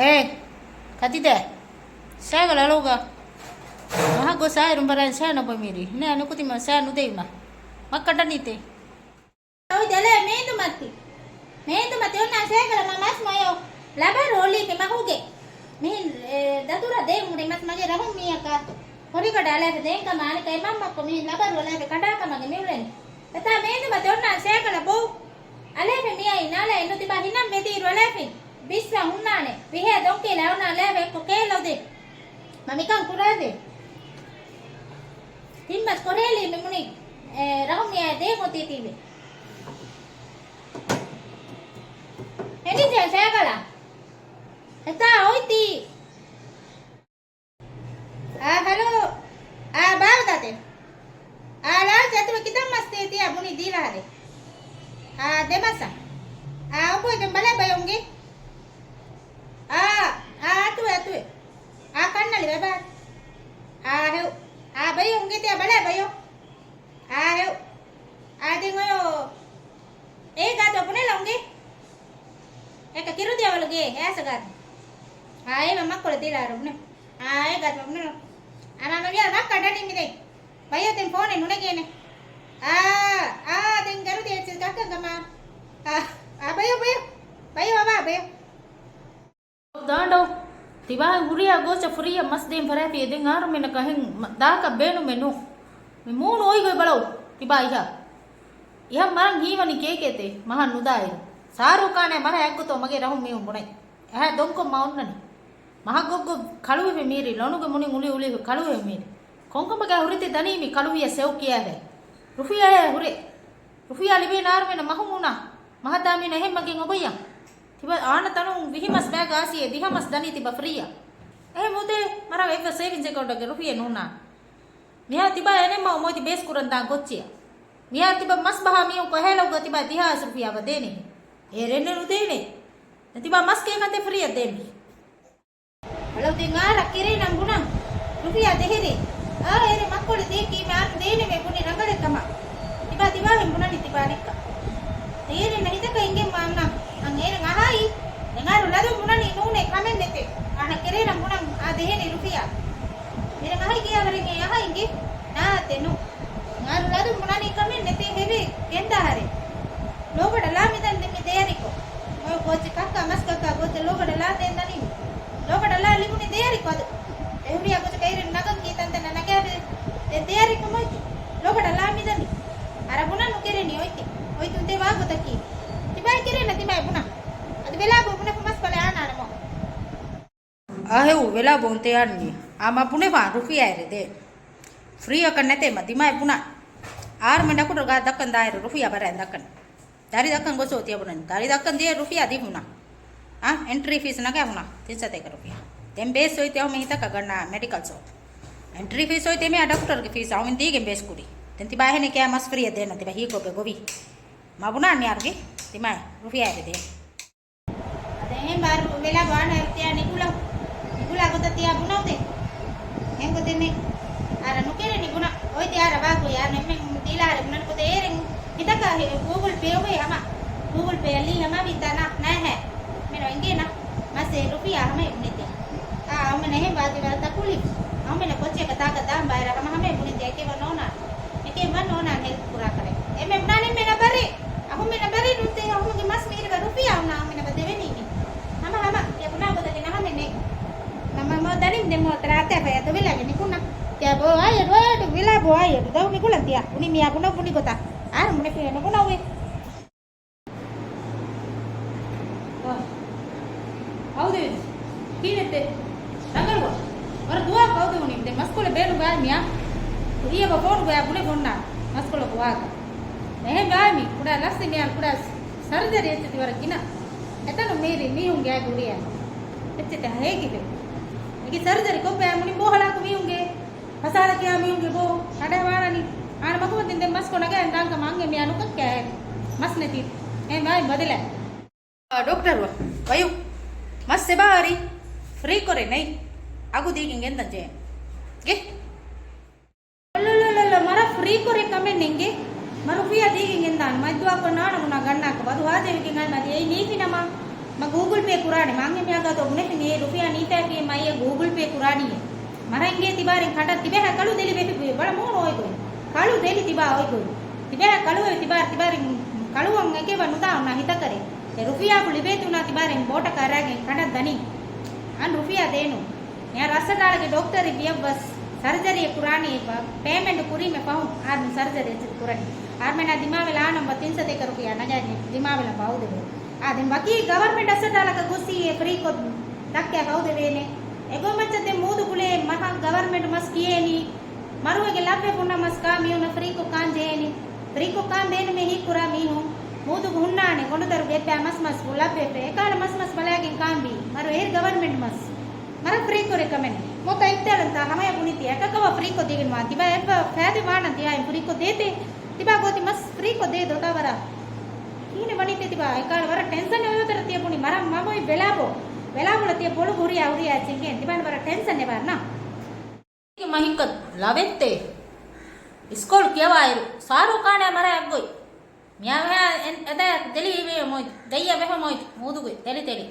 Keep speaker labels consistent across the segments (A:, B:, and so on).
A: ಏ ಕತ್ತಿದ್ದೆ ಸಾಗಲ್ಲ ಅಳೋಗ ಮಹಾಗೋ ಸಾಯರು ಬರ ಸಾಯನ ಬಮೀರಿ ನೇ ಅನುಕುತಿ ಮ ಸಾಯನು ದೇವ್ನ ಮಕ್ಕಂಡ ನೀತೆ
B: ಹೌದಲ್ಲ ಮೇಂದು ಮತ್ತೆ ಒನ್ನ ಸಾಗಲ್ಲ ಮಸ್ ಮಾಯೋ ಲಬರ್ ಹೋಲಿ ಕೆ ಮಹುಗೆ ಮೀನ್ ದದುರ ದೇವ್ ಮುಡಿ ಮಸ್ ಮಗೆ ರಹು ಮಿಯಕ ಹೊರಿಗಡ ಅಲೆ ದೇಂಕ ಮಾನಿ ಕೈ ಮಮ್ಮಕ್ಕ ಮೀನ್ ಲಬರ್ ಒಲೆ ಕಡಾಕ ಮಗೆ ಮಿವ್ಲೆನ್ ತತ ಮೇಂದು ಮತ್ತೆ ಒನ್ನ ಸಾಗಲ್ಲ ಬೋ ಅಲೆ ಮಿಯೈ ನಾಳೆ ಇನ್ನು ತಿಬಾ ಹಿನ್ನಂ ಮೆದಿ ರೊಲೆಫಿ ಬಿಸ್ರಾ ಹುನ್ನಾನೆ ವಿಹೆ ದೊಂಕೆ ಲವನ ಲೆವೆ ಕೊಕೇಲೋದೆ ಮಮಿಕಂ ಕುರಾದೆ ಹಿಮ್ಮತ್ ಕೊರೇಲಿ ಮಿಮುನಿ ರಹುಮಿಯ ದೇವತಿ ತೀವಿ ಎನಿಜೆ ಸಾಗಲ ಎತಾ ಹೋಯ್ತಿ ಹಲೋ ಬಾವದಾತೆ ಲಾಲ್ ಜತುವ ಕಿದಂ ಮಸ್ತೆ ತಿಯ ಮುನಿ ದೀಲಾರೆ ದೇಮಸ ಒಬ್ಬ dem bale bayongi atu kannali baba heu bayongi tiya bale bayo heu dingoyo gato pune longi eka kiru dia waluge esa gat mama ko dilaru ne gato pune mama biar makka dani mide bayo ten phone nune gene den garu dia cikaka gama bayo baba bayo
A: दांडो तिबा Huriya गोच Freya मस them फराती दे ngar में न कहें दा का बेनु menu मैं moon ओई गई बड़ो तिबा यह मरंग ही वनी के केते महा नुदाय सारो काने मरा एक तो मगे रहु मी बुने दोंको माउन ननी महा गोगो खळुवे में मेरी लोनु के मुनि उली उली खळुवे में मेरी कोंको मगे हुरिते दनी मी खळुवे सेव किया है रुफिया लिबे नार में न महमुना महदामी नहीं मगे ngobaya tiba ana tanu vihimas bag asi dihamas dani tiba fria mude mara eva savings account ge rupiah nuna niha tiba ene ma modi base kuranda gocchia niha tiba mas baha mi ko hello go tiba diha rupiah ba dene rene nu dene tiba mas ke kate free demi halo dengara kire nam gunang rupiah dehene ere makkole deki mar dene me guni rangale kama tiba hem gunani tiba nikka ere nahi ta inge mamna angere ngahai dengar ladu munani nune kamen nete ana kere na munang adehene rupiah mere ngahai kiya karenge yaha inge na tenu ngar ladu munani kamen nete hebe genda hare logada la midan demi deyariko moy gochi kakka mas kakka gochi logada la dendani logada la limuni deyariko adu ehuriya gochi kaire nagan ki tantana nagade deyariko moy logada la midani ara munanu kere ni oiti tunte wa gotaki tiba kire na tiba buna ad vela buna mas pale anarmo vela bonte anni ama pune va rupiah ere de free akan nete madima buna ar menda ku ga dakkan daire rupiah bare dakkan dari dakkan go sotiya buna dari dakkan de rupiah di buna entry fees na ka buna 300 rupiah tem base hoite me hita ka ganna medical so entry fees hoite me doctor ke fees awin dige base kudi ten tiba hene kya mas free de na tiba hi ko be govi ma buna ni arge timai rupiah ere de
B: ade bar vela bana tiya nikula gota tiya bunaude hengote ne ara nukere ni buna oi tiya ba ko ya nemme dilare bunan ko eren itaka google pay hoye ama google pay ali ama bitana na hai mero inge na mase rupiah hame unite hame nahi baat wala takuli hame na koche kata bayra hame bunite ke banona help pura kare eme bunane mena bare me na bari nutte ahuge mas mere ga rupiah na me na badeve ni hama ya buna goda ke na hame ne nama mo darim demo trate apa ya to vela ni kuna ya bo ayo do vela bo ayo do ni kulan tia uni mi abuna puni gota ar mune pe no kuna we haude kinete rangalwa or dua kaude uni de maskole belu ga miya iya ba phone ga bune bonna maskole ko aga नहीं बामी कुड़ा लस्सी में कुड़ा surgery ऐसे वाला किना ऐसा no मेरी नहीं होंगे आगे उड़िया ऐसे तो है कि लेकिन सर्जरी को पे मुनी बोहला को भी होंगे फसाला क्या भी होंगे वो अड़े वाला नहीं आने मको दिन दिन मस को नगे अंदाल का मांगे मैं आनु का क्या है मस ने थी भाई बदले डॉक्टर वो भाई मस से बाहरी फ्री करे नहीं आगू देखेंगे अंदर जे लो मारा फ्री करे कमें नेंगे marupiah di ingin tan mai tua ko na na ganna ko badu hade ki ngai madi ei ni finama Google Pay kurani mange me aga to ne me rupiya ni ta pi mai Google Pay kurani marange tibarin khata tibe ha kalu deli be bala mo hoy go kalu deli tiba hoy go tibe ha kalu tibarin kalu ang eke wanuda na hita kare e rupiya ku libe tuna tibarin bota karage khata dani an rupiya denu ya rasagala ke doctor biya bas surgery kurani payment kuri me pahu ar surgery kurani ar mena dima vela na 300 rupiya na jaje dima vela pahu de आदि बाकी government अस्पताल का गुस्सी है free को तक क्या पाऊ दे ने एगो मचते मूद कुले महा गवर्नमेंट मस किए नी मारू के लाभे पुना मस का मी न फ्री को कान जे नी फ्री को कान देन में ही कुरा मी हूं मूद हुन्ना ने कोन दर बेपे मस लाभे पे एकाल मस बला के काम भी मारू ए गवर्नमेंट मस मरा फ्री को रेकमेंड मोता इत्तलंत हमें पुनीति एककव फ्री को दिगन मा तिबा एप फायदे वान दिया फ्री को देते तिबा गोति मस फ्री को दे दो तावरा ine wanite tiba ekal wara tension ne oyotara tiya puni mara mamoi velabo tiya bolu guriya chingen tiba wara tension ne warna ke mahikka lavette iskol kewairu saru kaane mara aggoi miya eda deli ve moy gayya ve moy mudu goi teli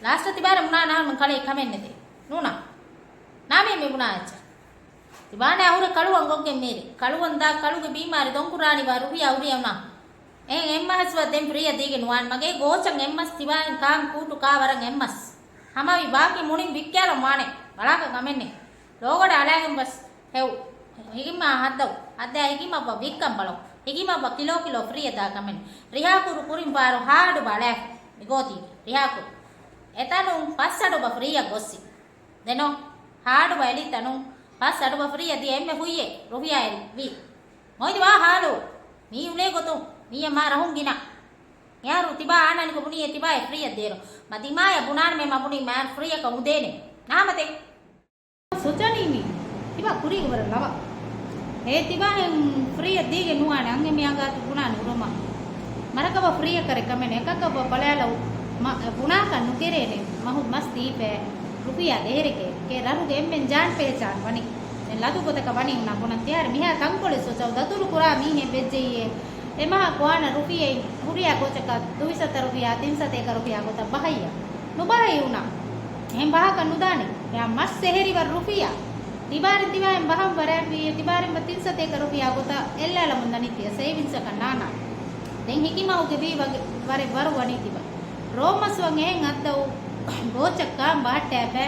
B: last tibara muna na man kale kamenne te nuna name me muna acha tibane ahura kaluwan gogge mere kaluwan da kaluge beemari donkurani wa rupiya na एमएस वदें फ्री अदीगे नुआन मगे गोचंग MS तिवान काम कूटु का वरंग MS हमावी बाकी मुनिंग विक्याल माने बलाक गमेन्ने लोगड अलागम बस हेव हिगिमा हद्दव अद्दे हिगिमा ब विक्कम बलो हिगिमा ब किलो फ्री अदा गमेन रिहाकुरु कुरिम बारो हाडु बले निगोती रिहाकु एतानु पस्सडु ब फ्री अगोसी देनो हाडु बली तनु पस्सडु ब फ्री अदी एम्मे हुइये रुपिया वी मोइदि वा हालो मी उले go to Iya marah hong gina. Ya ru tiba anan ko puni tiba e free adero. Madima ya bunan me mapuni man free ka udene. Na mate. Sochani mi. Tiba kuri ko lava. He tiba free adige nuane ange mi aga bunan uroma. Maraka ba free ka recommend ekaka ba balala buna ka nukere ne mahud masti pe rupiya dere ke raru ge men jan pe chan wani. Ladu ko ta wani na bunan tiar mi ha tangkole sochau daturu kura mi he bejje एमा कोण रुपये हुरिया को चका 200 रुपया 300 रुपया को तब बहाइया no बहाइउना हम बहा कनुदाने या मस शहरी वर रुपया तिबार हम बहा वरे तिबार 300 रुपया को ता एल्लाला मुंदनी तिया सेविंग्स कनाना दें हिकिमा उके भी वरे वर वनी तिबा रोमस वंगे ngado गोचक्का बाटे पे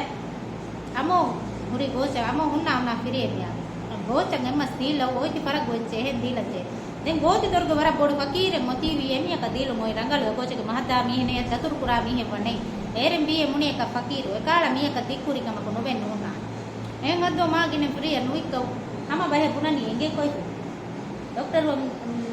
B: अमो हुरी गोच अमो हुन्ना ना फिरे बिया गोचंगे मस्ती लो ओइ ति फरक गोचे हे दिलचे den goti dorgo wara bodu fakire motivi emiya ka dilu moy rangal goche ke mahada mihne datur kura mihe panai erem biye muni ka fakiru ekala mihe ka tikuri kama ko noben nuna en addo magine free nuikau hama bahe bunani enge koi doctor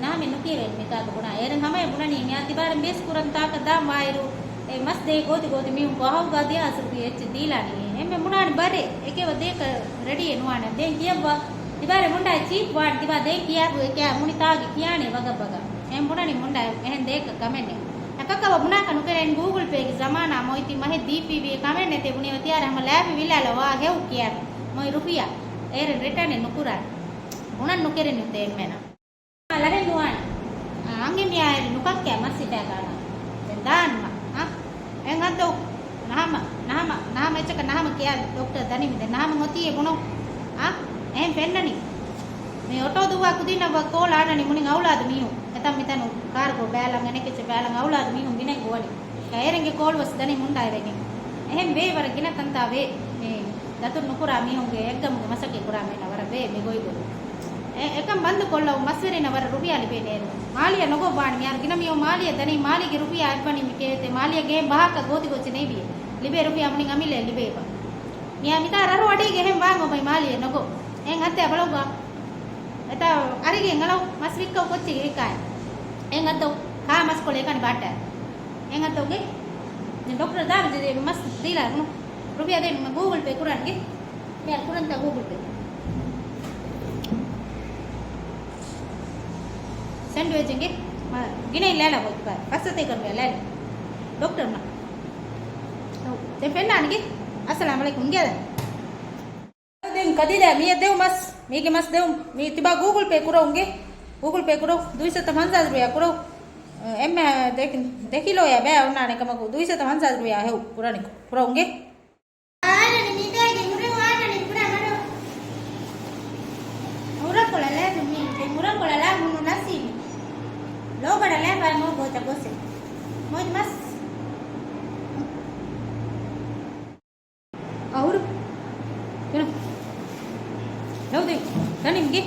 B: name nukire me ka buna eren hama bunani nya tibar mes kuran ta ka dam wairu e mas de goti mi ko haw ga dia asru ech dilani emme munani bare eke wade ka ready nuana den kiyawa तिबारे मुंडा cheap वाट तिबा दे किया हुए क्या मुनि तागी किया ने बगा बगा M बुना नि मुंडा एहन देख कमेंट ने अकका बुना कनु करे गूगल पे के जमाना मोइती महे दीपी भी कमेंट ने ते बुनी त्यार हम लैब विला लवा हेउ किया मोय रुपया एर रिटर्न ने नुकुरा बुना नुकेरे ने ते मेना लगे नुआन अंगे मिया नुका क्या मसी ता गाना दान मा हां एंगा तो नाम एचक नाम क्या डॉक्टर दनी में नाम होती है बुनो हां एम पेन्ननी मे ऑटो दुवा कुदिन व कोल आननी मुनि औलाद मीहु एतम मितनु कार को बैलंग ने के बैलंग औलाद मीहु बिने गोली कैरेंगे कोल वस दनी मुंडा रेगे एम वे वर गिन तंता वे मे दतुर नुकुरा मीहु गे एकदम मसके कुरा मे नवर वे मे गोई गो एकम बंद कोल्लो मसरे नवर रुपया लिबे ने मालिया नगो बाण यार गिन मियो मालिया दनी माली के रुपया अडबनी मिके ते मालिया गे बहा का गोति गोच नहीं भी लिबे रुपया मुनि अमिले लिबे बा मिया मिता ररो अडी गे हम वांगो भाई मालिया नगो एंग हत्ते बलोगा एता अरिगे ngalo mas wikko kochi wikai एंग हत्तो खा mas को लेकन बाटा एंग हत्तो के ने डॉक्टर दाम जे mas दिला नु रुपया दे गूगल पे कुरान के मेर कुरान ता गूगल पे सेंड भेजेंगे गिने लेला बोल पर कसते कर ले डॉक्टर ना ते पेना ने अस्सलाम वालेकुम गया कदी दे मी देव मस मी के मस देव मी तिबा गूगल पे करो 250 रुपया करो
A: em dekhi lo ya be una ne kama ku duisa taman sa ruya he purani purongge
B: Ana ni mita ki mure ana ni pura maro. Ura kola la ni ke mura kola la munu nasi. Lo bada la ba mo go ta gose. Mo mas. Aur. Kena. Haude. Tani ngi.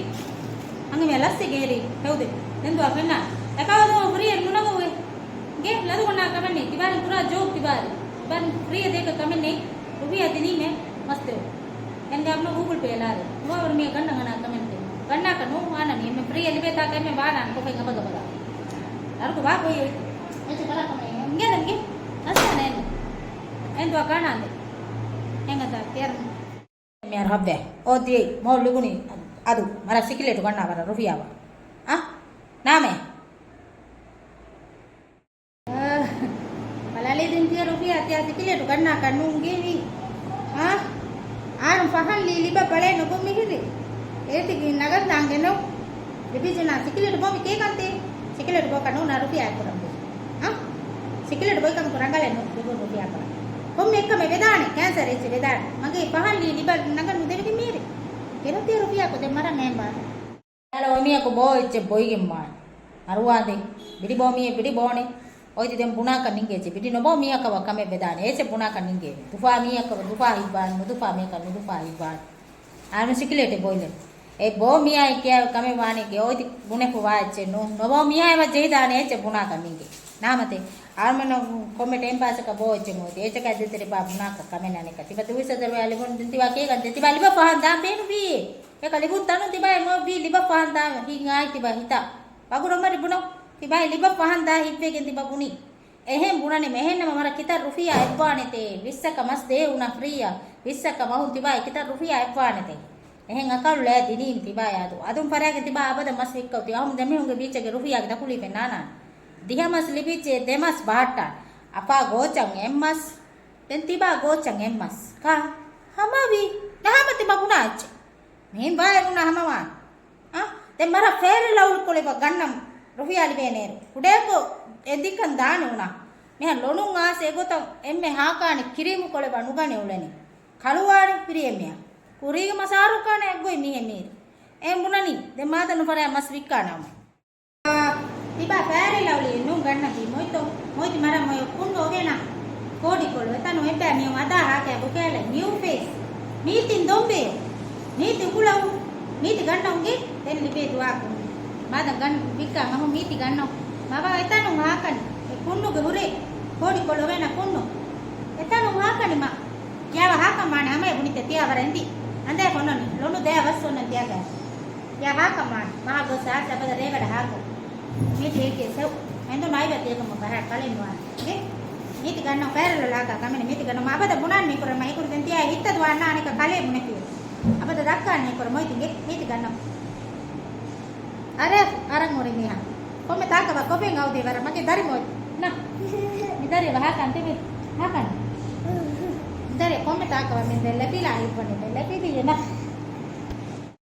B: Ange me lasse geri. Haude. Nendu afenna. Ekawa do free nuna go ge. Ge ladu kona kamenne. Tibari pura joke tibari. Ban free deka kamenne. रुपया दिनी में मस्त हो and आप लोग Google पे ला रहे वो और मैं गन्ना गन्ना कमेंट गन्ना कनो आना नहीं मैं फ्री एलिबे ता के मैं बाहर आन को फेंगा बगा बगा यार को बात होई ऐसे करा कमे नंगे नंगे अच्छा नहीं एंड तो काना दे ಹೆಂಗ ತಾ ಕೇರ್ ಮೇರ್ ಹಬ್ಬೆ ಓದಿ ಮೌಲಿಗುನಿ ಅದು ಮರ ಸಿಕ್ಕಿಲೇಟು ಗಣ್ಣ ಬರ ರುಫಿಯಾವ ಆ ನಾಮೆ Malali din tiya rupiah tiya sikile tu kan nak kanung gini, ah, anu faham lili ba pale no bumi hiri, ti nagar nang geno, lebih jena sikile tu bumi ke kante, sikile tu kanung na rupiah kurang tu, ah, sikile tu kan kurang kali no rupiah kurang, bumi kami beda ni, cancer itu beda, magi faham lili ba nagar nude ni miri, kira tiya rupiah ko de mara member. Kalau kami aku boy je boy gemar, aruan deh, bidi boy ni. Oi dem buna kan ninge je bidi no bo miya ka wa kame bedane ese buna kan ninge dufa miya ka dufa iban no dufa me ka no dufa iban anu sikilete boile e bo miya ke kame wani ke oi bune ko wa je no bo miya wa je dane ese buna kan ninge namate armeno comment time pass ka bo je mo ese ka de tere ba buna ka kame nane ka tiba tu sadar wa libon dinti wa ke kan tiba liba pahan da ben bi e ka libun tanu tiba mo bi liba pahan da hi ngai tiba hita baguro mari buno tiba liba pahan da hippe gen tiba buni ehem bunane mehen mara kita rupiah ebwane te vissaka mas de una fria vissaka mahun tiba kita rupiah ebwane te ehem akal le dinin tiba ya adum parage tiba abada mas wikkau ti ahum demi hunge bichage rupiah da kuli pe nana diha mas libiche demas bahata apa gocang emmas den tiba gocang emmas ka hamavi dahama tiba bunach mehin bae una hamawan ah den mara fere laul kole ba gannam rupiah libe neru kudeko edikan daane una meha lonun aase gotam emme haakane kirimu kole banugane uleni kaluwaani piriyemiya kuriga masaru kane eggoi mihe miri em bunani de madanu pare mas vikkanam tiba fare lawli nu ganna bi moiti mara moy kunno ogena kodi kolo etanu ebba mi ada haake bukele new face meeting dombe niti kulaw niti ganna unge den libe duwa ko mada gan vikka mahu miti ganna maba etanu haakani kunnu ge hure kodi kolo wena kunnu etanu haakani ma yawa haakamane ame bunite tiya varendi ande konnoni lonu de avassonna tiyaga ya haakamane maha go sa sabada revada haako miti eke sew endo naiba tiyakama bara kalenwa ge miti ganna perala laga kamene miti ganna mabada bunanni kora mai kora den tiya hittadu anna anika kale buneti abada dakkanni kora moiti ge miti ganna are arang mori miha kome taka ba kope ngau de bara make dari moy na midare ba hakan te hakan dari kome taka ba min de lepila ipone lepili na